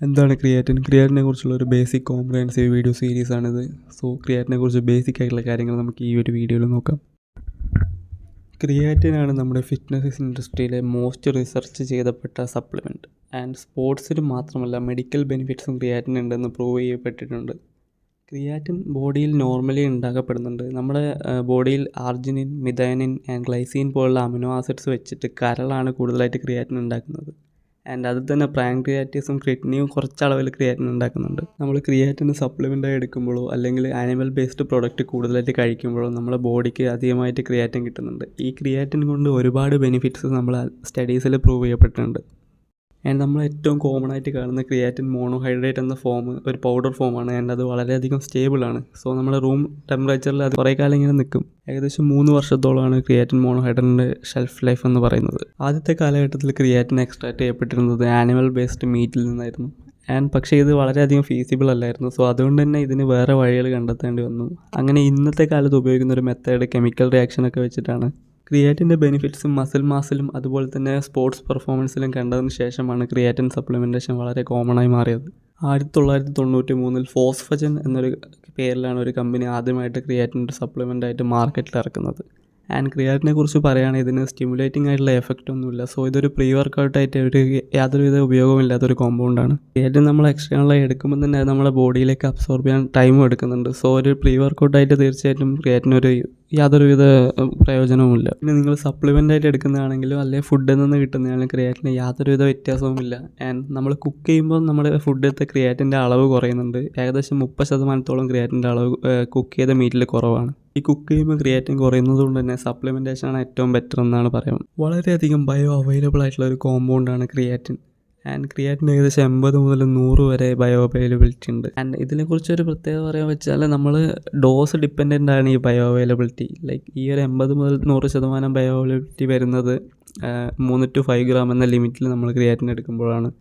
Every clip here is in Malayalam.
എന്താണ് ക്രിയാറ്റിൻ? ക്രിയാറ്റിനെ കുറിച്ചുള്ള ഒരു ബേസിക് കോംപ്രഹെൻസീവ് വീഡിയോ സീരീസാണിത്. സോ ക്രിയാറ്റിനെ കുറിച്ച് ബേസിക് ആയിട്ടുള്ള കാര്യങ്ങൾ നമുക്ക് ഈ ഒരു വീഡിയോയിൽ നോക്കാം. ക്രിയാറ്റിനാണ് നമ്മുടെ ഫിറ്റ്നസ് ഇൻഡസ്ട്രിയിലെ മോസ്റ്റ് റിസർച്ച് ചെയ്യപ്പെട്ട സപ്ലിമെൻറ്റ്. ആൻഡ് സ്പോർട്സിന് മാത്രമല്ല മെഡിക്കൽ ബെനിഫിറ്റ്സും ക്രിയാറ്റിൻ ഉണ്ടെന്ന് പ്രൂവ് ചെയ്യപ്പെട്ടിട്ടുണ്ട്. ക്രിയാറ്റിൻ ബോഡിയിൽ നോർമലി ഉണ്ടാക്കപ്പെടുന്നുണ്ട്. നമ്മുടെ ബോഡിയിൽ ആർജിനിൻ, മിഥൈനിൻ ആൻഡ് ഗ്ലൈസിൻ പോലുള്ള അമിനോ ആസിഡ്സ് വെച്ചിട്ട് കരളാണ് കൂടുതലായിട്ട് ക്രിയാറ്റിൻ ഉണ്ടാക്കുന്നത്. ആൻഡ് അതിൽ തന്നെ പാൻക്രിയാറ്റിസും കിഡ്നിയും കുറച്ചളവിൽ ക്രിയാറ്റിൻ ഉണ്ടാക്കുന്നുണ്ട്. നമ്മൾ ക്രിയാറ്റിന് സപ്ലിമെൻ്റായി എടുക്കുമ്പോഴോ അല്ലെങ്കിൽ ആനിമൽ ബേസ്ഡ് പ്രോഡക്റ്റ് കൂടുതലായിട്ട് കഴിക്കുമ്പോഴോ നമ്മുടെ ബോഡിക്ക് അധികമായിട്ട് ക്രിയാറ്റിൻ കിട്ടുന്നുണ്ട്. ഈ ക്രിയാറ്റിൻ കൊണ്ട് ഒരുപാട് ബെനിഫിറ്റ്സ് നമ്മൾ സ്റ്റഡീസിൽ പ്രൂവ് ചെയ്യപ്പെട്ടിട്ടുണ്ട്. ആൻഡ് നമ്മൾ ഏറ്റവും കോമൺ ആയിട്ട് കാണുന്ന ക്രിയാറ്റിൻ മോണോഹൈഡ്രേറ്റ് എന്ന ഫോം ഒരു പൗഡർ ഫോമാണ്. ആൻഡ് അത് വളരെയധികം സ്റ്റേബിളാണ്. സോ നമ്മുടെ റൂം ടെമ്പറേച്ചറിൽ അത് കുറേ കാലം ഇങ്ങനെ നിൽക്കും. ഏകദേശം 3 വർഷത്തോളമാണ് ക്രിയാറ്റിൻ മോണോഹൈഡ്രേറ്റിൻ്റെ ഷെൽഫ് ലൈഫ് എന്ന് പറയുന്നത്. ആദ്യത്തെ കാലഘട്ടത്തിൽ ക്രിയാറ്റിൻ എക്സ്ട്രാക്ട് ചെയ്യപ്പെട്ടിരുന്നത് ആനിമൽ ബേസ്ഡ് മീറ്റിൽ നിന്നായിരുന്നു. പക്ഷേ ഇത് വളരെയധികം ഫീസിബിൾ അല്ലായിരുന്നു. സോ അതുകൊണ്ട് തന്നെ ഇതിന് വേറെ വഴികൾ കണ്ടെത്തേണ്ടി വന്നു. അങ്ങനെ ഇന്നത്തെ കാലത്ത് ഉപയോഗിക്കുന്ന ഒരു മെത്തേഡ് കെമിക്കൽ റിയാക്ഷനൊക്കെ വെച്ചിട്ടാണ്. ക്രിയാറ്റിൻ്റെ ബെനിഫിറ്റ്സും മസിൽ മാസിലും അതുപോലെ തന്നെ സ്പോർട്സ് പെർഫോമൻസിലും കണ്ടതിന് ശേഷമാണ് ക്രിയാറ്റിൻ സപ്ലിമെൻറ്റേഷൻ വളരെ കോമണായി മാറിയത്. 1993 ഫോസ്ഫജൻ എന്നൊരു പേരിലാണ് ഒരു കമ്പനി ആദ്യമായിട്ട് ക്രിയാറ്റിൻ്റെ സപ്ലിമെൻ്റായിട്ട് മാർക്കറ്റിൽ ഇറക്കുന്നത്. ആൻഡ് ക്രിയാറ്റിനെ കുറിച്ച് പറയുകയാണെങ്കിൽ ഇതിന് സ്റ്റിമുലേറ്റിംഗ് ആയിട്ടുള്ള എഫക്റ്റ് ഒന്നുമില്ല. സോ ഇതൊരു പ്രീ വർക്കൗട്ടായിട്ട് യാതൊരുവിധ ഉപയോഗമില്ലാത്തൊരു കോമ്പൗണ്ടാണ്. ക്രിയാറ്റിൻ നമ്മൾ എക്സ്റ്റേണലായി എടുക്കുമ്പോൾ തന്നെ അത് നമ്മുടെ ബോഡിയിലേക്ക് അബ്സോർബ് ചെയ്യാൻ ടൈമും എടുക്കുന്നുണ്ട്. സോ ഒരു പ്രീ വർക്കൗട്ടായിട്ട് തീർച്ചയായിട്ടും ക്രിയാറ്റിനൊരു യാതൊരുവിധ പ്രയോജനവുമില്ല. പിന്നെ നിങ്ങൾ സപ്ലിമെൻ്റായിട്ട് എടുക്കുന്നതാണെങ്കിലും അല്ലെങ്കിൽ ഫുഡിൽ നിന്ന് കിട്ടുന്നതാണെങ്കിലും ക്രിയാറ്റിന് യാതൊരുവിധ വ്യത്യാസവുമില്ല. ആൻഡ് നമ്മൾ കുക്ക് ചെയ്യുമ്പോൾ നമ്മുടെ ഫുഡിലത്തെ ക്രിയാറ്റിൻ്റെ അളവ് കുറയുന്നുണ്ട്. ഏകദേശം 30% ക്രിയാറ്റിൻ്റെ അളവ് കുക്ക് ചെയ്ത മീറ്റിൽ കുറവാണ്. ഈ കുക്ക് ചെയ്യുമ്പോൾ ക്രിയാറ്റിൻ കുറയുന്നത് കൊണ്ട് തന്നെ സപ്ലിമെൻറ്റേഷനാണ് ഏറ്റവും ബെറ്റർ എന്നാണ് പറയാം. വളരെയധികം ബയോ അവൈലബിൾ ആയിട്ടുള്ള ഒരു കോമ്പൗണ്ടാണ് ക്രിയാറ്റിൻ. ആൻഡ് ക്രിയാറ്റിന് ഏകദേശം 80 മുതൽ 100 വരെ ബയോ അവൈലബിലിറ്റി ഉണ്ട്. ആൻഡ് ഇതിനെക്കുറിച്ചൊരു പ്രത്യേകത പറയാൻ വെച്ചാൽ നമ്മൾ ഡോസ് ഡിപ്പെൻഡൻ്റ് ആണ് ഈ ബയോ അവൈലബിലിറ്റി. ലൈക്ക് ഈ ഒരു 80 മുതൽ 100% ബയോ അവൈലബിലിറ്റി വരുന്നത് 3 to 5 ഗ്രാം എന്ന ലിമിറ്റിൽ നമ്മൾ ക്രിയാറ്റിൻ എടുക്കുമ്പോഴാണ്.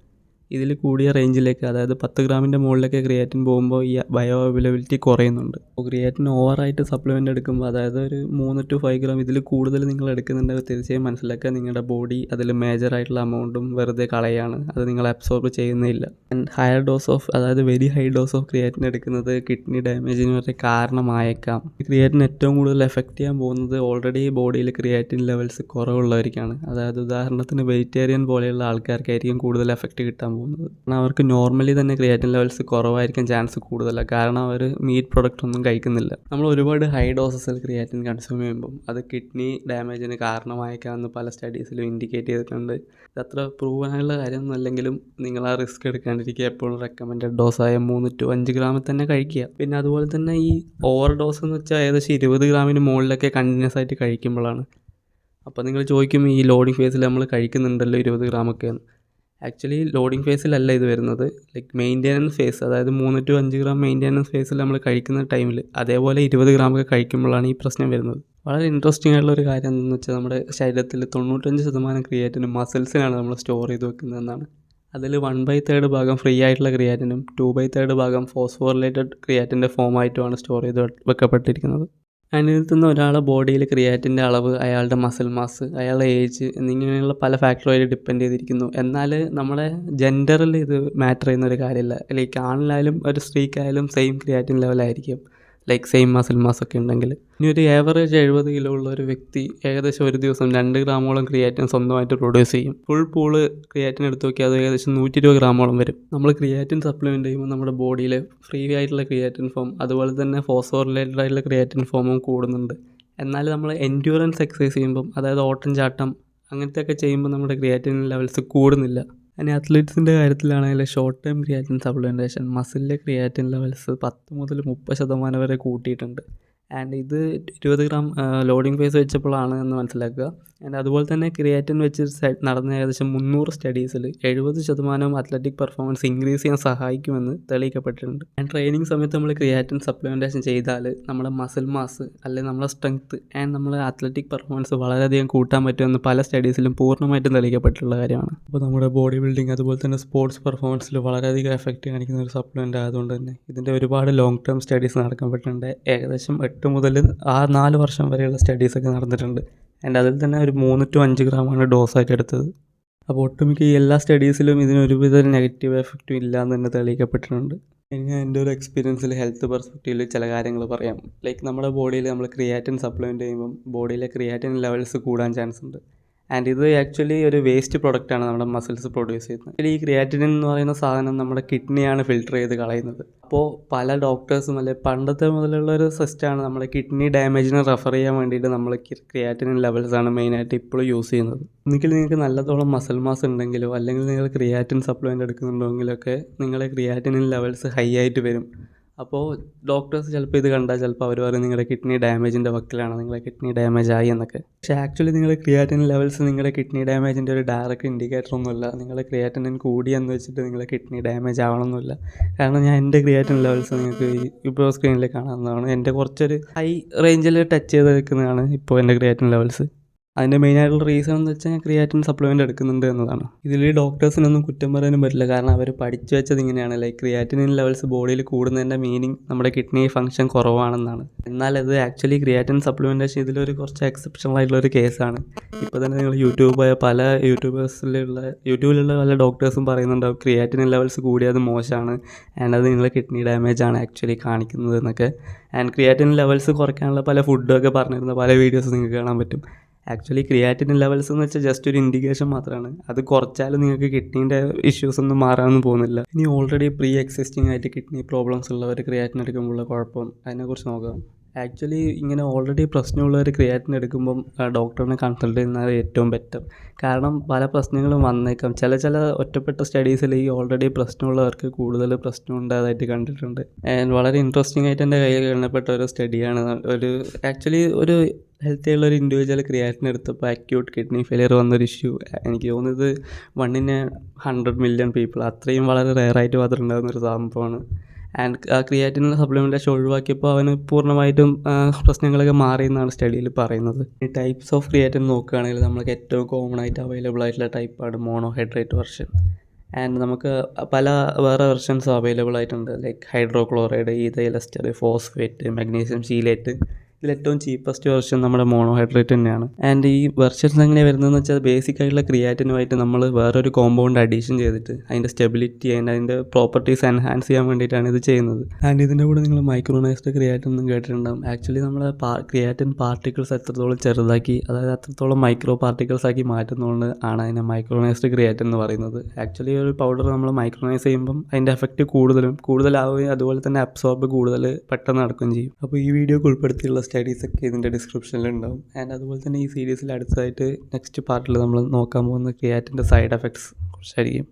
ഇതിൽ കൂടിയ റേഞ്ചിലേക്ക് അതായത് 10 ഗ്രാമിൻ്റെ മുകളിലേക്ക് ക്രിയാറ്റിൻ പോകുമ്പോൾ ഈ ബയോ അവൈലബിലിറ്റി കുറയുന്നുണ്ട്. അപ്പോൾ ക്രിയാറ്റിൻ ഓവറായിട്ട് സപ്ലിമെൻ്റ് എടുക്കുമ്പോൾ അതായത് ഒരു 3 to 5 ഗ്രാം ഇതിൽ കൂടുതൽ നിങ്ങൾ എടുക്കുന്നുണ്ടെങ്കിൽ തീർച്ചയായും മനസ്സിലാക്കുക നിങ്ങളുടെ ബോഡി അതിൽ മേജറായിട്ടുള്ള എമൗണ്ടും വെറുതെ കളയാണ്. അത് നിങ്ങൾ അബ്സോർബ് ചെയ്യുന്നില്ല. ആൻഡ് ഹയർ ഡോസ് ഓഫ് അതായത് very high dose of creatine എടുക്കുന്നത് കിഡ്നി ഡാമേജിന് വരെ കാരണമായേക്കാം. ക്രിയാറ്റിൻ ഏറ്റവും കൂടുതൽ എഫക്റ്റ് ചെയ്യാൻ പോകുന്നത് ഓൾറെഡി ബോഡിയിൽ ക്രിയാറ്റിൻ ലെവൽസ് കുറവുള്ളവർക്കാണ്. അതായത് ഉദാഹരണത്തിന് വെജിറ്റേറിയൻ പോലെയുള്ള ആൾക്കാർക്കായിരിക്കും കൂടുതൽ എഫക്റ്റ് കിട്ടാൻ പോകുന്നത്. കാരണം അവർക്ക് നോർമലി തന്നെ ക്രിയാറ്റിൻ ലെവൽസ് കുറവായിരിക്കാൻ ചാൻസ് കൂടുതലല്ല. കാരണം അവർ മീറ്റ് പ്രൊഡക്റ്റ് ഒന്നും കഴിക്കുന്നില്ല. നമ്മൾ ഒരുപാട് ഹൈ ഡോസസിൽ ക്രിയാറ്റിൻ കൺസ്യൂം ചെയ്യുമ്പോൾ അത് കിഡ്നി ഡാമേജിന് കാരണമായേക്കാമെന്ന് പല സ്റ്റഡീസിലും ഇൻഡിക്കേറ്റ് ചെയ്തിട്ടുണ്ട്. ഇതത്ര പ്രൂവനുള്ള കാര്യമൊന്നും അല്ലെങ്കിലും നിങ്ങൾ ആ റിസ്ക് എടുക്കാണ്ടിരിക്കുക. എപ്പോഴും റെക്കമെൻഡഡ് ഡോസായ 3 to 5 ഗ്രാമിൽ തന്നെ കഴിക്കുക. പിന്നെ അതുപോലെ തന്നെ ഈ ഓവർ ഡോസ് എന്ന് വെച്ചാൽ ഏകദേശം 20 ഗ്രാമിന് മുകളിലൊക്കെ കണ്ടിന്യൂസ് ആയിട്ട് കഴിക്കുമ്പോഴാണ്. അപ്പോൾ നിങ്ങൾ ചോദിക്കും ഈ ലോഡിങ് ഫേസിൽ നമ്മൾ കഴിക്കുന്നുണ്ടല്ലോ 20 ഗ്രാമൊക്കെ. ആക്ച്വലി ലോഡിങ് ഫേസിലല്ല ഇത് വരുന്നത്. ലൈക്ക് മെയിൻ്റെനൻസ് ഫേസ് അതായത് 3 to 5 ഗ്രാം മെയിൻ്റെനൻസ് ഫേസിൽ നമ്മൾ കഴിക്കുന്ന ടൈമിൽ അതേപോലെ 20 ഗ്രാമൊക്കെ കഴിക്കുമ്പോഴാണ് ഈ പ്രശ്നം വരുന്നത്. വളരെ ഇൻട്രസ്റ്റിംഗ് ആയിട്ടുള്ള ഒരു കാര്യം എന്താണെന്ന് വെച്ചാൽ നമ്മുടെ ശരീരത്തിൽ 95% ക്രിയാറ്റിനും മസിൽസിനാണ് നമ്മൾ സ്റ്റോർ ചെയ്ത് വെക്കുന്നതെന്നാണ്. അതിൽ 1/3 ഭാഗം ഫ്രീ ആയിട്ടുള്ള ക്രിയാറ്റിനും 2/3 ഭാഗം ഫോസ്ഫോറിലേറ്റഡ് ക്രിയാറ്റിൻ്റെ ഫോമായിട്ടുമാണ് സ്റ്റോർ ചെയ്ത് വെക്കപ്പെട്ടിരിക്കുന്നത്. അതിൽ നിന്ന് ഒരാളുടെ ബോഡിയിൽ ക്രിയാറ്റിൻ്റെ അളവ്, അയാളുടെ മസിൽ മാസ്, അയാളുടെ ഏജ് എന്നിങ്ങനെയുള്ള പല ഫാക്ടറുകളിൽ ഡിപ്പെൻഡ് ചെയ്തിരിക്കുന്നു. എന്നാൽ നമ്മളെ ജെൻഡറിൽ ഇത് മാറ്റർ ചെയ്യുന്ന ഒരു കാര്യമില്ല. ലൈക്ക് ആണിലായാലും ഒരു സ്ത്രീക്കായാലും സെയിം ക്രിയാറ്റിൻ ലെവലായിരിക്കും. ലൈക്ക് സെയിം മസിൽ മാസൊക്കെ ഉണ്ടെങ്കിൽ. ഇനി ഒരു ഏവറേജ് 70 കിലോ ഉള്ള ഒരു വ്യക്തി ഏകദേശം ഒരു ദിവസം 2 ഗ്രാമോളം ക്രിയാറ്റിൻ സ്വന്തമായിട്ട് പ്രൊഡ്യൂസ് ചെയ്യും. ഫുൾ പൂള് ക്രിയാറ്റിൻ എടുത്ത് നോക്കിയാൽ അത് ഏകദേശം 120 ഗ്രാമോളം വരും. നമ്മൾ ക്രിയാറ്റിൻ സപ്ലിമെൻറ്റ് ചെയ്യുമ്പോൾ നമ്മുടെ ബോഡിയിൽ ഫ്രീ ആയിട്ടുള്ള ക്രിയാറ്റിൻ ഫോം അതുപോലെ തന്നെ ഫോസ്ഫോറിലേറ്റഡ് ആയിട്ടുള്ള ക്രിയാറ്റിൻ ഫോമും കൂടുന്നുണ്ട്. എന്നാൽ നമ്മൾ എൻഡ്യൂറൻസ് എക്സസൈസ് ചെയ്യുമ്പം അതായത് ഓട്ടം ചാട്ടം അങ്ങനത്തെയൊക്കെ ചെയ്യുമ്പോൾ നമ്മുടെ ക്രിയാറ്റിൻ ലെവൽസ് കൂടുന്നില്ല. ഇനി അത്ലറ്റ്സിൻ്റെ കാര്യത്തിലാണെങ്കിൽ ഷോർട്ട് ടൈം ക്രിയാറ്റിൻ സപ്ലിമെൻറ്റേഷൻ മസിലിലെ ക്രിയാറ്റിൻ ലെവൽസ് 10 മുതൽ 30% വരെ കൂട്ടിയിട്ടുണ്ട്. ആൻഡ് ഇത് 20 ഗ്രാം ലോഡിങ് ഫേസ് വെച്ചപ്പോഴാണ് എന്ന് മനസ്സിലാക്കുക. ആൻഡ് അതുപോലെ തന്നെ ക്രിയാറ്റിൻ വെച്ച് നടന്ന ഏകദേശം 300 സ്റ്റഡീസിൽ 70% അത്ലറ്റിക് പെർഫോമൻസ് ഇൻക്രീസ് ചെയ്യാൻ സഹായിക്കുമെന്ന് തെളിയിക്കപ്പെട്ടിട്ടുണ്ട്. ആൻഡ് ട്രെയിനിങ് സമയത്ത് നമ്മൾ ക്രിയാറ്റിൻ സപ്ലിമെൻറ്റേഷൻ ചെയ്താൽ നമ്മുടെ മസിൽ മാസ് അല്ലെങ്കിൽ നമ്മുടെ സ്ട്രെങ്ത്ത് ആൻഡ് നമ്മുടെ അത്ലറ്റിക് പെർഫോമൻസ് വളരെയധികം കൂട്ടാൻ പറ്റുമെന്ന് പല സ്റ്റഡീസിലും പൂർണ്ണമായിട്ടും തെളിയിക്കപ്പെട്ടിട്ടുള്ള കാര്യമാണ്. അപ്പോൾ നമ്മുടെ ബോഡി ബിൽഡിംഗ് അതുപോലെ തന്നെ സ്പോർട്സ് പെർഫോമൻസിൽ വളരെയധികം എഫക്റ്റ് കാണിക്കുന്ന ഒരു സപ്ലിമെൻ്റ് ആയതുകൊണ്ട് തന്നെ ഇതിൻ്റെ ഒരുപാട് ലോങ് ടേം സ്റ്റഡീസ് നടക്കപ്പെട്ടിട്ടുണ്ട്. ഏകദേശം 8 മുതൽ 4 വർഷം വരെയുള്ള സ്റ്റഡീസൊക്കെ നടന്നിട്ടുണ്ട്. ആൻഡ് അതിൽ തന്നെ ഒരു 3 to 5 ഗ്രാമാണ് ഡോസായിട്ട് എടുത്തത്. അപ്പോൾ ഒട്ടുമിക്ക ഈ എല്ലാ സ്റ്റഡീസിലും ഇതിനൊരുവിധ നെഗറ്റീവ് എഫക്റ്റും ഇല്ല എന്ന് തന്നെ തെളിയിക്കപ്പെട്ടിട്ടുണ്ട്. ഇനി ഞാൻ എൻ്റെ ഒരു എക്സ്പീരിയൻസിൽ ഹെൽത്ത് പെർസ്പെക്റ്റീവിൽ ചില കാര്യങ്ങൾ പറയാം. ലൈക്ക് നമ്മുടെ ബോഡിയിൽ നമ്മൾ ക്രിയാറ്റിൻ സപ്ലിമെൻറ്റ് ചെയ്യുമ്പം ബോഡിയിലെ ക്രിയാറ്റിൻ ലെവൽസ് കൂടാൻ ചാൻസ് ഉണ്ട്. ആൻഡ് ഇത് ആക്ച്വലി ഒരു വേസ്റ്റ് പ്രൊഡക്റ്റാണ് നമ്മുടെ മസിൽസ് പ്രൊഡ്യൂസ് ചെയ്യുന്നത്. ആക്ച്വലി ഈ ക്രിയാറ്റിനിൻ എന്ന് പറയുന്ന സാധനം നമ്മുടെ കിഡ്നിയാണ് ഫിൽട്ടർ ചെയ്ത് കളയുന്നത്. അപ്പോൾ പല ഡോക്ടേഴ്സും അല്ലെ പണ്ടത്തെ മുതലുള്ള ഒരു സിസ്റ്റമാണ് നമ്മുടെ കിഡ്നി ഡാമേജിനെ റെഫർ ചെയ്യാൻ വേണ്ടിയിട്ട് നമ്മൾ ക്രിയാറ്റിനിൻ ലെവൽസാണ് മെയിനായിട്ട് ഇപ്പോഴും യൂസ് ചെയ്യുന്നത്. ഒന്നുകിൽ നിങ്ങൾക്ക് നല്ലതോളം മസിൽ മാസ് ഉണ്ടെങ്കിലോ അല്ലെങ്കിൽ നിങ്ങൾ ക്രിയാറ്റിൻ സപ്ലിമെൻ്റ് എടുക്കുന്നുണ്ടെങ്കിലൊക്കെ നിങ്ങളുടെ ക്രിയാറ്റിനിൻ ലെവൽസ് ഹൈ ആയിട്ട് വരും. അപ്പോൾ ഡോക്ടേഴ്സ് ചിലപ്പോൾ ഇത് കണ്ടാൽ ചിലപ്പോൾ അവർ പറയും നിങ്ങളുടെ കിഡ്നി ഡാമേജിൻ്റെ വക്കിലാണ്, നിങ്ങളുടെ കിഡ്നി ഡാമേജ് ആയി എന്നൊക്കെ. പക്ഷേ ആക്ച്വലി നിങ്ങളുടെ ക്രിയാറ്റിൻ ലെവൽസ് നിങ്ങളുടെ കിഡ്നി ഡാമേജിൻ്റെ ഒരു ഡയറക്റ്റ് ഇൻഡിക്കേറ്റർ ഒന്നുമില്ല. നിങ്ങളുടെ ക്രിയാറ്റിനിൻ കൂടിയെന്ന് വെച്ചിട്ട് നിങ്ങളുടെ കിഡ്നി ഡാമേജ് ആവണമെന്നില്ല. കാരണം ഞാൻ എൻ്റെ ക്രിയാറ്റിൻ ലെവൽസ് നിങ്ങൾക്ക് ഇപ്പോൾ സ്ക്രീനിൽ കാണാവുന്നതാണ്. എൻ്റെ കുറച്ചൊരു ഹൈ റേഞ്ചിൽ ടച്ച് ചെയ്ത് നിൽക്കുന്നതാണ് ഇപ്പോൾ എൻ്റെ ക്രിയാറ്റിൻ ലെവൽസ്. അതിൻ്റെ മെയിനായിട്ടുള്ള റീസൺ എന്ന് വെച്ചാൽ ഞാൻ ക്രിയാറ്റിൻ സപ്ലിമെൻ്റ് എടുക്കുന്നുണ്ട് എന്നതാണ്. ഇതിൽ ഡോക്ടേഴ്സിനൊന്നും കുറ്റം പറയാനും പറ്റില്ല. കാരണം അവർ പഠിച്ചു വെച്ചത് ഇങ്ങനെയാണ്, ലൈക്ക് ക്രിയാറ്റിനിൻ ലെവൽസ് ബോഡിയിൽ കൂടുന്നതിൻ്റെ മീനിങ് നമ്മുടെ കിഡ്നി ഫംഗ്ഷൻ കുറവാണെന്നാണ്. എന്നാൽ അത് ആക്ച്വലി ക്രിയാറ്റിൻ സപ്ലിമെൻറ്റേഷൻ ഇതിലൊരു കുറച്ച് എക്സെപ്ഷണൽ ആയിട്ടുള്ളൊരു കേസാണ്. ഇപ്പോൾ തന്നെ നിങ്ങൾ പല യൂട്യൂബിലുള്ള പല ഡോക്ടേഴ്സും പറയുന്നുണ്ടാവും ക്രിയാറ്റിനിൻ ലെവൽസ് കൂടിയത് മോശമാണ് ആൻഡ് അത് നിങ്ങളെ കിഡ്നി ഡാമേജാണ് ആക്ച്വലി കാണിക്കുന്നത് എന്നൊക്കെ. ആൻഡ് ക്രിയാറ്റിനിൻ ലെവൽസ് കുറയ്ക്കാനുള്ള പല ഫുഡൊക്കെ പറഞ്ഞിരുന്ന പല വീഡിയോസ് നിങ്ങൾക്ക് കാണാൻ പറ്റും. ആക്ച്വലി ക്രിയാറ്റിനിൻ ലെവൽസ് എന്ന് വെച്ചാൽ ജസ്റ്റ് ഒരു ഇൻഡിക്കേഷൻ മാത്രമാണ്. അത് കുറച്ചാലും നിങ്ങൾക്ക് കിഡ്നീൻ്റെ ഇഷ്യൂസ് ഒന്നും മാറാനൊന്നും പോകുന്നില്ല. ഇനി ഓൾറെഡി പ്രീ എക്സിസ്റ്റിംഗ് ആയിട്ട് കിഡ്നി പ്രോബ്ലംസ് ഉള്ളവർ ക്രിയാറ്റിൻ എടുക്കുമ്പോഴുള്ള കുഴപ്പം അതിനെക്കുറിച്ച് നോക്കാം. ആക്ച്വലി ഇങ്ങനെ ഓൾറെഡി പ്രശ്നമുള്ളവർ ക്രിയാറ്റിൻ എടുക്കുമ്പം ഡോക്ടറിനെ കൺസൾട്ട് ചെയ്യുന്നത് ഏറ്റവും ബെറ്റർ. കാരണം പല പ്രശ്നങ്ങളും വന്നേക്കാം. ചില ഒറ്റപ്പെട്ട സ്റ്റഡീസിൽ ഈ ഓൾറെഡി പ്രശ്നമുള്ളവർക്ക് കൂടുതൽ പ്രശ്നം ഉണ്ടായതായിട്ട് കണ്ടിട്ടുണ്ട്. ആൻഡ് വളരെ ഇൻട്രസ്റ്റിംഗ് ആയിട്ട് എൻ്റെ കയ്യിൽ കാണപ്പെട്ട ഒരു സ്റ്റഡിയാണ്. ഒരു ഹെൽത്തി ആയുള്ള ഒരു ഇൻഡിവിജ്വൽ ക്രിയാറ്റിൻ എടുത്തപ്പോൾ അക്യൂട്ട് കിഡ്നി ഫെയിലിയർ വന്നൊരു ഇഷ്യൂ. എനിക്ക് തോന്നുന്നത് 1/100 million പീപ്പിൾ, അത്രയും വളരെ റെയറായിട്ട് മാത്രമുണ്ടാകുന്നൊരു സംഭവമാണ്. ആൻഡ് ആ ക്രിയാറ്റിൻ സപ്ലിമെൻറ്റേഷൻ ഒഴിവാക്കിയപ്പോൾ അവന് പൂർണ്ണമായിട്ടും പ്രശ്നങ്ങളൊക്കെ മാറിയെന്നാണ് സ്റ്റഡിയിൽ പറയുന്നത്. ഈ ടൈപ്സ് ഓഫ് ക്രിയാറ്റിൻ നോക്കുകയാണെങ്കിൽ നമുക്ക് ഏറ്റവും കോമൺ ആയിട്ട് അവൈലബിൾ ആയിട്ടുള്ള ടൈപ്പാണ് മോണോഹൈഡ്രേറ്റ് വെർഷൻ. ആൻഡ് നമുക്ക് പല വേറെ വെർഷൻസ് അവൈലബിൾ ആയിട്ടുണ്ട്, like hydrochloride, ethyl ester, phosphate, magnesium chelate. ഇതിലേറ്റവും ചീപ്പസ്റ്റ് വെർഷൻ നമ്മുടെ മോണോഹൈഡ്രേറ്റ് തന്നെയാണ്. ആൻഡ് ഈ വെർഷൻസ് എങ്ങനെയാണ് വരുന്നതെന്ന് വെച്ചാൽ ബേസിക് ആയിട്ടുള്ള ക്രിയാറ്റിനുമായിട്ട് നമ്മൾ വേറൊരു കോമ്പൗണ്ട് അഡീഷൻ ചെയ്തിട്ട് അതിൻ്റെ സ്റ്റെബിലിറ്റി അതിൻ്റെ പ്രോപ്പർട്ടീസ് എൻഹാൻസ് ചെയ്യാൻ വേണ്ടിയിട്ടാണ് ഇത് ചെയ്യുന്നത്. ആൻഡ് ഇതിൻ്റെ കൂടെ നിങ്ങൾ മൈക്രോണൈസ്ഡ് ക്രിയാറ്റിൻ എന്നും കേട്ടിട്ടുണ്ടാകും. ആക്ച്വലി നമ്മൾ ക്രിയാറ്റിൻ പാർട്ടിക്കിൾസ് എത്രത്തോളം ചെറുതാക്കി, അതായത് അത്രത്തോളം മൈക്രോ പാർട്ടിക്കിൾസ് ആക്കി മാറ്റുന്നതുകൊണ്ട് ആണ് അതിനെ മൈക്രോണൈസ്ഡ് ക്രിയാറ്റിൻ എന്ന് പറയുന്നത്. ആക്ച്വലി ഒരു പൗഡർ നമ്മൾ മൈക്രോണൈസ് ചെയ്യുമ്പം അതിൻ്റെ എഫക്റ്റ് കൂടുതലാവുകയും അതുപോലെ തന്നെ അബ്സോർബ് കൂടുതൽ പെട്ടെന്ന് നടക്കുകയും ചെയ്യും. അപ്പോൾ ഈ വീഡിയോക്ക് ഉൾപ്പെടുത്തിയുള്ള സ്റ്റഡീസൊക്കെ ഇതിൻ്റെ ഡിസ്ക്രിപ്ഷനിലുണ്ടാവും. ആൻഡ് അതുപോലെ തന്നെ ഈ സീരീസിൽ അടുത്തതായിട്ട് നെക്സ്റ്റ് പാർട്ടിൽ നമ്മൾ നോക്കാൻ പോകുന്ന ക്രിയാറ്റിൻ്റെ സൈഡ് എഫക്ട്സ് കുറിച്ചായിരിക്കും.